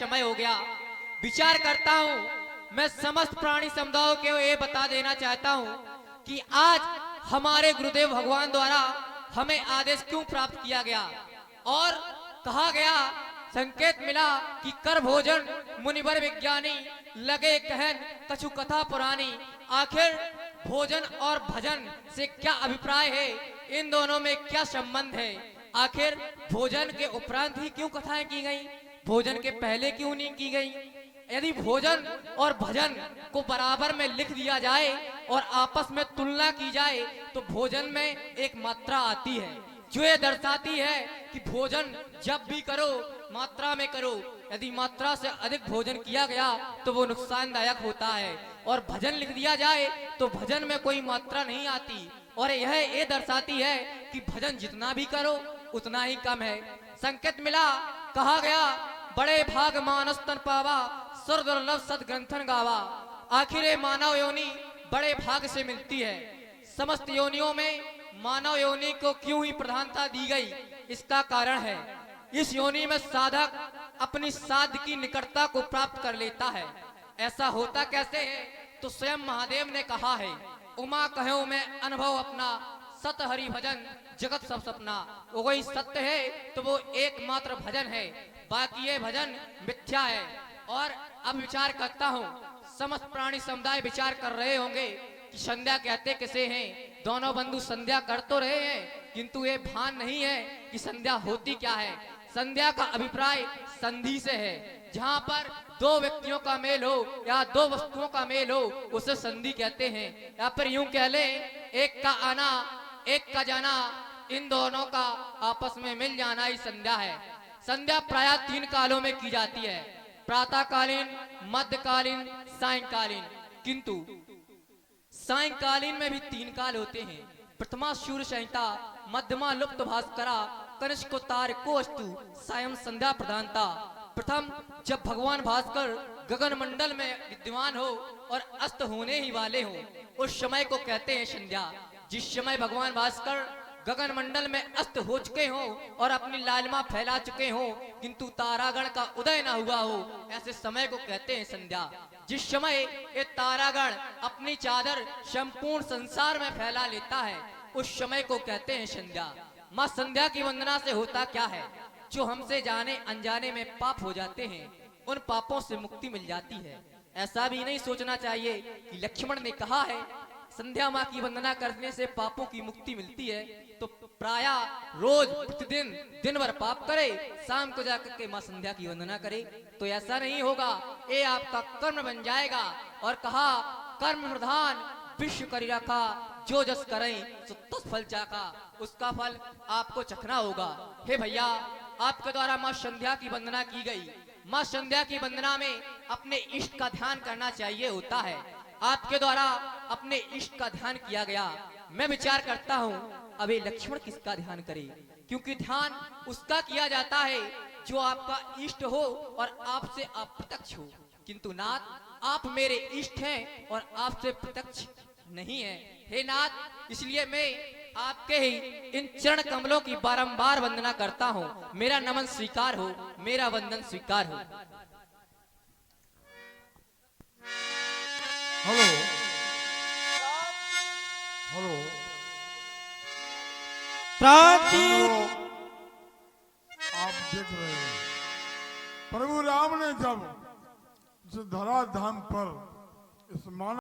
समय हो गया। विचार करता हूँ मैं समस्त प्राणी समुदायों को ये बता देना चाहता हूँ कि आज हमारे गुरुदेव भगवान द्वारा हमें आदेश क्यों प्राप्त किया गया और कहा गया, संकेत मिला कि कर भोजन मुनिवर विज्ञानी लगे कहन कछु कथा पुरानी। आखिर भोजन और भजन से क्या अभिप्राय है, इन दोनों में क्या संबंध है, आखिर भोजन के उपरांत ही क्यों कथाएं की गई, भोजन के पहले क्यों नहीं की गई। यदि भोजन और भजन को बराबर में लिख दिया जाए और आपस में तुलना की जाए तो भोजन में एक मात्रा आती है जो ये दर्शाती है कि भोजन जब भी करो मात्रा में करो। यदि मात्रा से अधिक भोजन किया गया तो वो नुकसानदायक होता है और भजन लिख दिया जाए तो भजन में कोई मात्रा नहीं आती और यह ये दर्शाती है कि भजन जितना भी करो उतना ही कम है। संकेत मिला, कहा गया बड़े भाग मानस तन पावा सुर दुर्लभ सद ग्रंथन गावा। आखिर ये मानव योनि बड़े भाग से मिलती है। समस्त योनियों में मानव योनि को क्यों ही प्रधानता दी गई, इसका कारण है इस योनि में साधक अपनी साध की निकटता को प्राप्त कर लेता है। ऐसा होता कैसे है तो स्वयं महादेव ने कहा है, उमा कहो मैं अनुभव अपना सत हरि भजन जगत सब सपना। वो कोई सत्य है तो वो एकमात्र भजन है, बाकी ये भजन मिथ्या है। और अब विचार करता हूँ समस्त प्राणी समुदाय विचार कर रहे होंगे कि संध्या कहते किसे हैं। दोनों बंधु संध्या कर तो रहे हैं किंतु ये भान नहीं है कि संध्या होती क्या है। संध्या का अभिप्राय संधि से है, जहाँ पर दो व्यक्तियों का मेल हो या दो वस्तुओं का मेल हो उसे संधि कहते हैं। या फिर यूं कह ले एक का आना एक का जाना, इन दोनों का आपस में मिल जाना ही संध्या है। संध्या प्रायः 3 कालों में की जाती है, प्रातःकालीन, मध्यकालीन, सायंकालीन। किंतु सायंकालीन में भी 3 काल होते हैं, प्रथमा सूर्य संहिता, मध्यमा लुप्त भास्करा, कनिष्कोत्तार को अस्तु सायं संध्या प्रधानता। प्रथम जब भगवान भास्कर गगन मंडल में विद्यमान हो और अस्त होने ही वाले हो उस समय को कहते हैं संध्या। जिस समय भगवान भास्कर गगन मंडल में अस्त हो चुके हो और अपनी लालिमा फैला चुके हो किंतु तारागण का उदय ना हुआ हो, ऐसे समय को कहते हैं संध्या। जिस समय ये तारागण अपनी चादर संपूर्ण संसार में फैला लेता है उस समय को कहते हैं संध्या। माँ संध्या की वंदना से होता क्या है, जो हमसे जाने अनजाने में पाप हो जाते हैं उन पापों से मुक्ति मिल जाती है। ऐसा भी नहीं सोचना चाहिए कि लक्ष्मण ने कहा है संध्या माँ की वंदना करने से पापों की मुक्ति मिलती है तो प्रायः रोज प्रतिदिन दिन भर पाप करे, शाम को जाकर के माँ संध्या की वंदना करे, तो ऐसा नहीं होगा, ये आपका कर्म बन जाएगा। और कहा कर्म प्रधान विश्व करी रखा, जो जस करें सो तस फल चाका, उसका फल आपको चखना होगा। हे भैया, आपके द्वारा माँ संध्या की वंदना की गई। माँ संध्या की वंदना में अपने इष्ट का ध्यान करना चाहिए होता है। आपके द्वारा अपने इष्ट का ध्यान किया गया। मैं विचार करता हूँ अभी लक्ष्मण किसका ध्यान करे, क्योंकि ध्यान उसका किया जाता है जो आपका इष्ट हो और आपसे अप्रत्यक्ष हो। किंतु नाथ आप मेरे इष्ट हैं और आपसे प्रत्यक्ष नहीं है। हे नाथ, इसलिए मैं आपके ही इन चरण कमलों की बारंबार वंदना करता हूँ। मेरा नमन स्वीकार हो, मेरा वंदन स्वीकार हो। हेलो हेलो आप देख रहे हैं प्रभु राम ने जब इस धरा धाम पर इस मानव